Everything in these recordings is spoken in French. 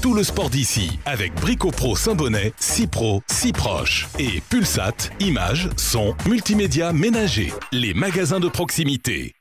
tout le sport d'ici avec Brico-Pro Saint-Bonnet, si pro, si proche. Et Pulsat, images, son, multimédia ménager. Les magasins de proximité.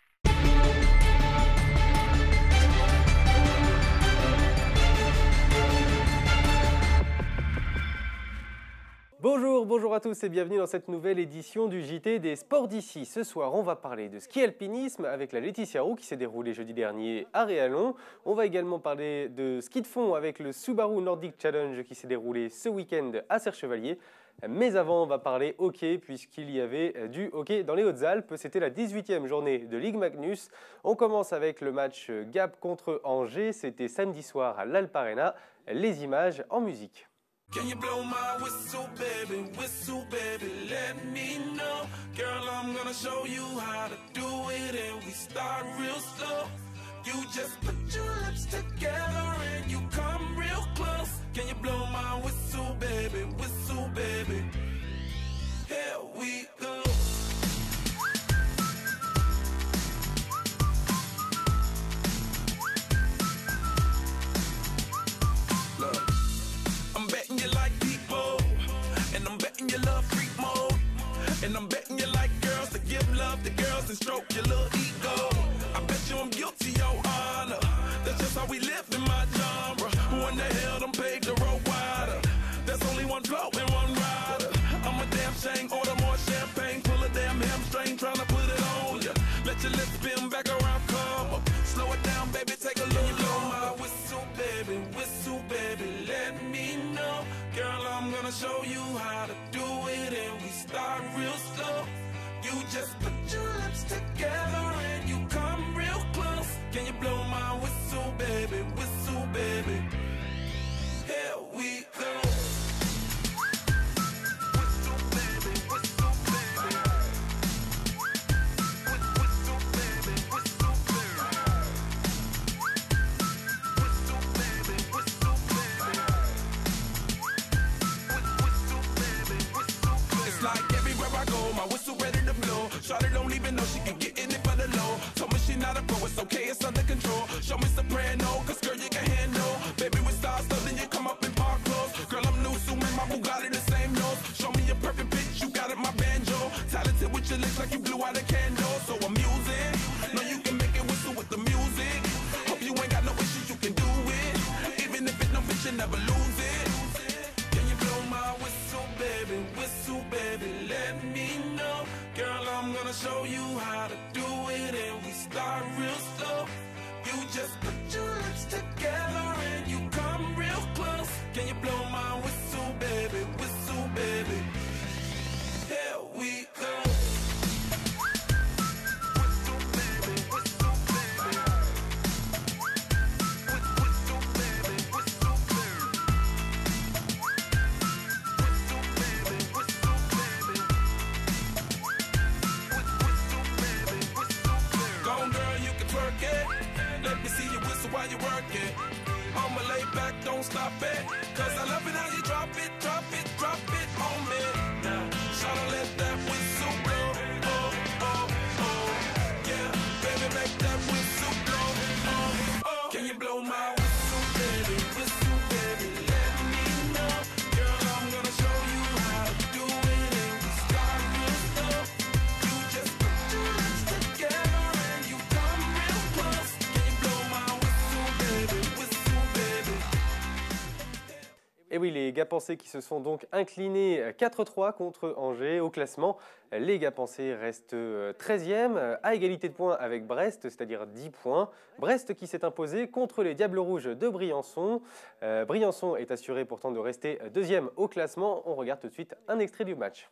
Bonjour à tous et bienvenue dans cette nouvelle édition du JT des sports d'ici. Ce soir, on va parler de ski alpinisme avec la Laetitia Roux qui s'est déroulée jeudi dernier à Réallon. On va également parler de ski de fond avec le Subaru Nordic Challenge qui s'est déroulé ce week-end à Serre-Chevalier. Mais avant, on va parler hockey puisqu'il y avait du hockey dans les Hautes-Alpes. C'était la 18e journée de Ligue Magnus. On commence avec le match Gap contre Angers. C'était samedi soir à l'Alp Arena. Les images en musique. Can you blow my whistle, baby, let me know. Girl, I'm gonna show you how to do it and we start real slow. You just put your lips together and you come real close. Can you blow my whistle, baby, here we go. And I'm betting you like girls to give love to girls and stroke your little ego. I bet you I'm guilty, your honor. That's just how we live in my genre. Who in the hell done paved the road wider? There's only one flow and one rider. I'm a damn shame, order more champagne. Pull a damn hamstring, tryna put it on ya. Let your lips spin back around, come up. Slow it down, baby, take a look. Blow my whistle, baby, let me know. Girl, I'm gonna show you how to do it and we start real slow. You just put your lips together and you come real close. Can you blow my whistle, baby, here we go. Shawty don't even know she can get in it for the low. Told me she not a pro, it's okay, it's under control. Show me soprano, cause girl you can handle. Baby with stars, so then you come up in park clothes. Girl I'm new, so man, my Bugatti the same nose. Show me a perfect pitch, you got it, my banjo. Talented with your lips like you blew out a candle. So I'm using, know you can make it whistle with the music. Hope you ain't got no issues, you can do it. Even if it no bitch, you never lose it. Can you blow my whistle, baby, let me know. Girl, I'm gonna show you how to do it and we start real slow. You just put your lips together and you come real close. Can you blow my whistle, baby, here we go. While you work it, I'ma lay back, don't stop it. Cause I love it how you drop it on me. Now, shawty let that whistle blow. Oh, oh, oh. Yeah, baby, make that whistle blow. Oh, oh. Can you blow my whistle, baby, let me know. Girl, I'm gonna show you how to do it and we start real slow. You just put your lips together and you come real close. Can you blow my Et oui, les Gapençais qui se sont donc inclinés 4-3 contre Angers au classement. Les Gapençais restent 13e, à égalité de points avec Brest, c'est-à-dire 10 points. Brest qui s'est imposé contre les Diables Rouges de Briançon. Briançon est assuré pourtant de rester deuxième au classement. On regarde tout de suite un extrait du match.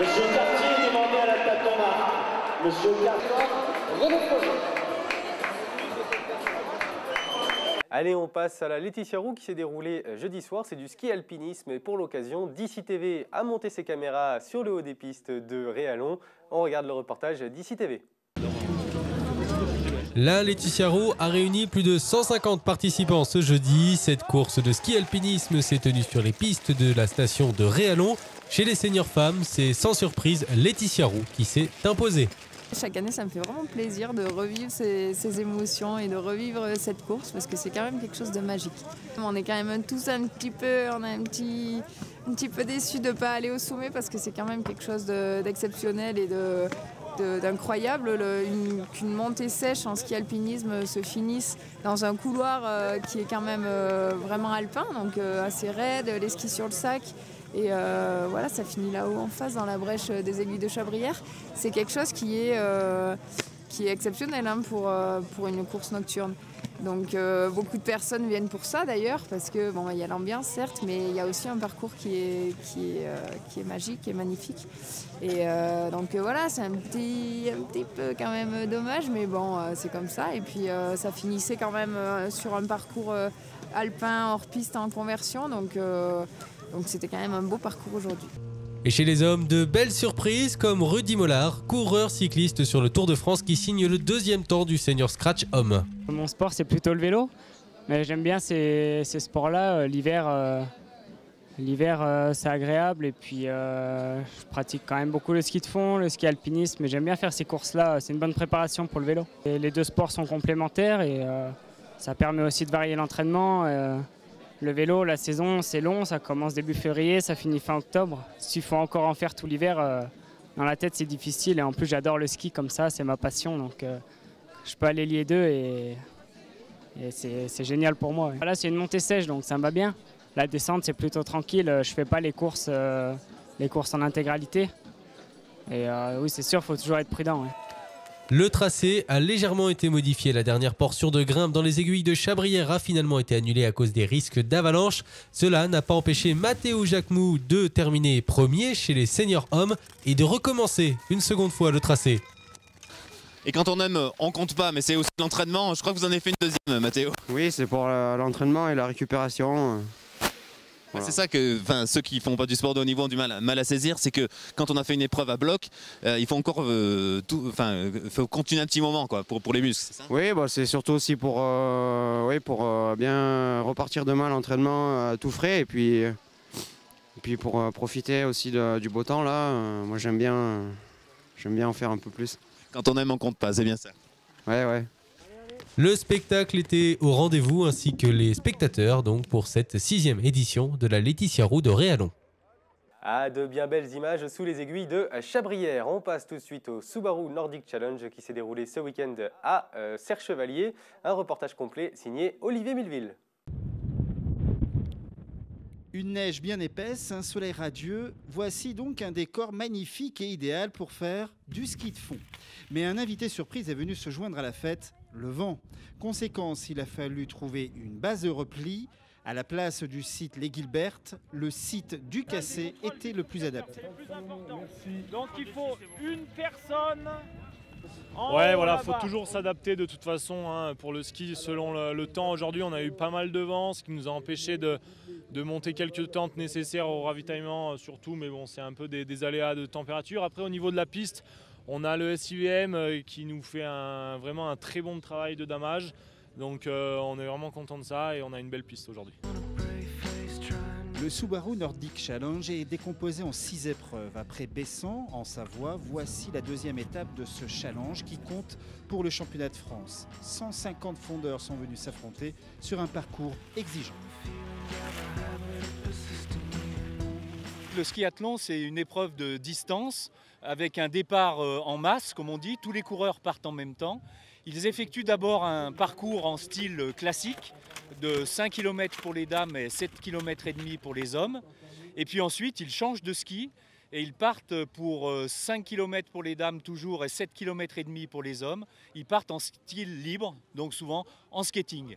Monsieur Cartier, demandez à la table d'en marque. Monsieur Cartier, René Projet. Allez, on passe à la Laetitia Roux qui s'est déroulée jeudi soir. C'est du ski alpinisme et pour l'occasion, d'ici TV a monté ses caméras sur le haut des pistes de Réalon. On regarde le reportage d'ici TV. La Laetitia Roux a réuni plus de 150 participants ce jeudi. Cette course de ski alpinisme s'est tenue sur les pistes de la station de Réalon. Chez les seniors femmes, c'est sans surprise Laetitia Roux qui s'est imposée. Chaque année, ça me fait vraiment plaisir de revivre ces émotions et de revivre cette course parce que c'est quand même quelque chose de magique. On est quand même tous un petit peu peu déçus de ne pas aller au sommet parce que c'est quand même quelque chose d'exceptionnel et d'incroyable qu'une montée sèche en ski alpinisme se finisse dans un couloir qui est quand même vraiment alpin, donc assez raide, les skis sur le sac. Et voilà, ça finit là-haut en face dans la brèche des aiguilles de Chabrières. C'est quelque chose qui est exceptionnel hein, pour une course nocturne. Donc beaucoup de personnes viennent pour ça d'ailleurs parce que bon, y a l'ambiance certes, mais il y a aussi un parcours qui est magique, qui est magnifique. Et donc voilà, c'est un petit peu quand même dommage, mais bon, c'est comme ça. Et puis ça finissait quand même sur un parcours alpin hors piste en conversion, donc c'était quand même un beau parcours aujourd'hui. Et chez les hommes, de belles surprises comme Rudy Mollard, coureur cycliste sur le Tour de France qui signe le 2e temps du Senior Scratch Homme. Mon sport, c'est plutôt le vélo, mais j'aime bien ces sports-là. L'hiver, c'est agréable et puis je pratique quand même beaucoup le ski de fond, le ski alpinisme, mais j'aime bien faire ces courses-là. C'est une bonne préparation pour le vélo. Et les deux sports sont complémentaires et ça permet aussi de varier l'entraînement. Le vélo, la saison, c'est long, ça commence début février, ça finit fin octobre. S'il faut encore en faire tout l'hiver, dans la tête, c'est difficile. Et en plus, j'adore le ski comme ça, c'est ma passion. Donc, je peux aller lier deux et c'est génial pour moi. Là, c'est une montée sèche, donc ça me va bien. La descente, c'est plutôt tranquille. Je ne fais pas les courses en intégralité. Et oui, c'est sûr, il faut toujours être prudent. Ouais. Le tracé a légèrement été modifié. La dernière portion de grimpe dans les aiguilles de Chabrières a finalement été annulée à cause des risques d'avalanche. Cela n'a pas empêché Mathéo Jacquemou de terminer premier chez les seniors hommes et de recommencer une seconde fois le tracé. Et quand on aime, on compte pas, mais c'est aussi l'entraînement. Je crois que vous en avez fait une deuxième, Mathéo. Oui, c'est pour l'entraînement et la récupération. Voilà. C'est ça que ceux qui font pas du sport de haut niveau ont du mal à saisir, c'est que quand on a fait une épreuve à bloc, il faut encore faut continuer un petit moment quoi, pour les muscles, c'est ça? Oui, bah, c'est surtout aussi pour bien repartir demain à l'entraînement tout frais et puis pour profiter aussi du beau temps là. Moi j'aime bien en faire un peu plus. Quand on aime, on compte pas, c'est bien ça. Ouais. Le spectacle était au rendez-vous ainsi que les spectateurs donc pour cette 6e édition de la Laetitia Roux de Réalon. Ah, de bien belles images sous les aiguilles de Chabrières. On passe tout de suite au Subaru Nordic Challenge qui s'est déroulé ce week-end à Serre-Chevalier. Un reportage complet signé Olivier Milleville. Une neige bien épaisse, un soleil radieux, voici donc un décor magnifique et idéal pour faire du ski de fond. Mais un invité surprise est venu se joindre à la fête, le vent. Conséquence, il a fallu trouver une base de repli. À la place du site Les Guilbertes, le site du Cassé était le plus adapté. Donc il faut une personne. Ouais, voilà, il faut toujours s'adapter de toute façon hein, pour le ski selon le temps. Aujourd'hui, on a eu pas mal de vent, ce qui nous a empêché de monter quelques tentes nécessaires au ravitaillement surtout, mais bon, c'est un peu des aléas de température. Après, au niveau de la piste, on a le SIVM qui nous fait vraiment un très bon travail de damage. Donc on est vraiment content de ça et on a une belle piste aujourd'hui. Le Subaru Nordic Challenge est décomposé en 6 épreuves. Après Bessan, en Savoie, voici la 2e étape de ce challenge qui compte pour le championnat de France. 150 fondeurs sont venus s'affronter sur un parcours exigeant. Le skiathlon, c'est une épreuve de distance avec un départ en masse, comme on dit. Tous les coureurs partent en même temps. Ils effectuent d'abord un parcours en style classique de 5 km pour les dames et 7 km et demi pour les hommes. Et puis ensuite, ils changent de ski et ils partent pour 5 km pour les dames toujours et 7 km et demi pour les hommes. Ils partent en style libre, donc souvent en skating.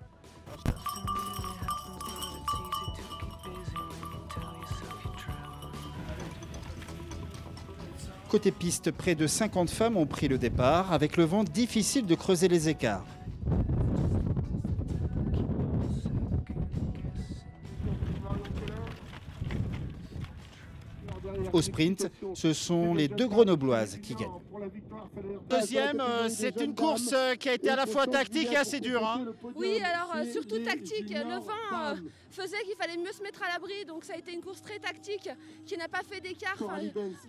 Côté piste, près de 50 femmes ont pris le départ. Avec le vent, difficile de creuser les écarts. Au sprint, ce sont les 2 Grenobloises qui gagnent. Deuxième, c'est une course qui a été à la fois tactique et assez dure. Hein. Oui, alors surtout tactique. Le vent faisait qu'il fallait mieux se mettre à l'abri, donc ça a été une course très tactique qui n'a pas fait d'écart.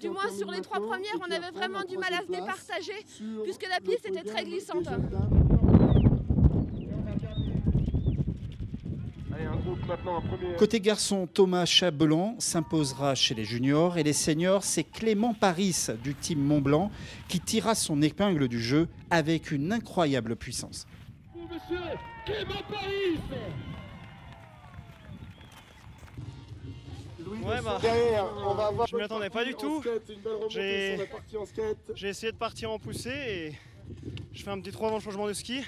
Du moins sur les 3 premières, on avait vraiment du mal à se départager puisque la piste était très glissante. Côté garçon, Thomas Chabellan s'imposera chez les juniors et les seniors, c'est Clément Paris du team Montblanc qui tirera son épingle du jeu avec une incroyable puissance. Monsieur Clément Paris. Ouais, bah, je m'y attendais pas du tout. J'ai essayé de partir en poussée et je fais un petit trou avant le changement de ski.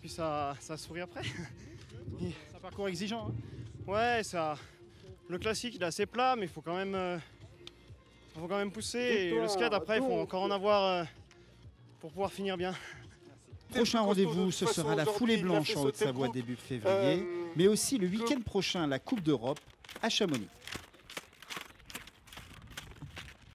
Puis ça sourit après. C'est un parcours exigeant. Hein. Ouais, le classique il est assez plat, mais il faut quand même pousser. Et le skate après, il faut encore en avoir pour pouvoir finir bien. Prochain rendez-vous, ce sera la foulée blanche en Haute-Savoie début février, mais aussi le week-end prochain, la Coupe d'Europe à Chamonix.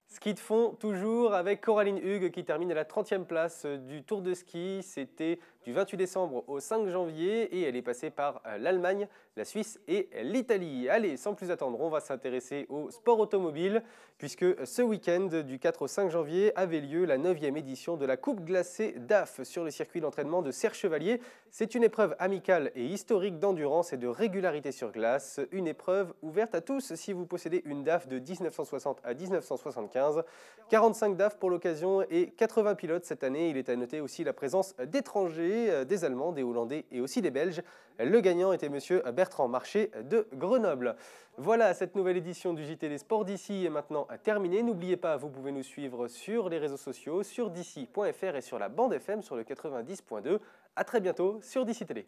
Ski de fond toujours avec Coraline Hugues qui termine à la 30e place du Tour de ski. C'était du 28 décembre au 5 janvier et elle est passée par l'Allemagne, la Suisse et l'Italie. Allez, sans plus attendre, on va s'intéresser au sport automobile puisque ce week-end du 4 au 5 janvier avait lieu la 9e édition de la Coupe glacée DAF sur le circuit d'entraînement de Serre-Chevalier. C'est une épreuve amicale et historique d'endurance et de régularité sur glace. Une épreuve ouverte à tous si vous possédez une DAF de 1960 à 1975. 45 DAF pour l'occasion et 80 pilotes cette année. Il est à noter aussi la présence d'étrangers, des Allemands, des Hollandais et aussi des Belges. Le gagnant était monsieur Bertrand Marché de Grenoble. Voilà, cette nouvelle édition du JT des Sports d'ici est maintenant terminée. N'oubliez pas, vous pouvez nous suivre sur les réseaux sociaux, sur d'ici.fr et sur la bande FM sur le 90.2. A très bientôt sur d'ici Télé.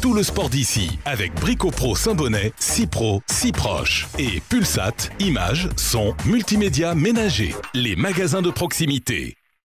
Tout le sport d'ici avec Brico Pro Saint-Bonnet, si pro, si proche. Et Pulsat, images, son, multimédia ménager. Les magasins de proximité.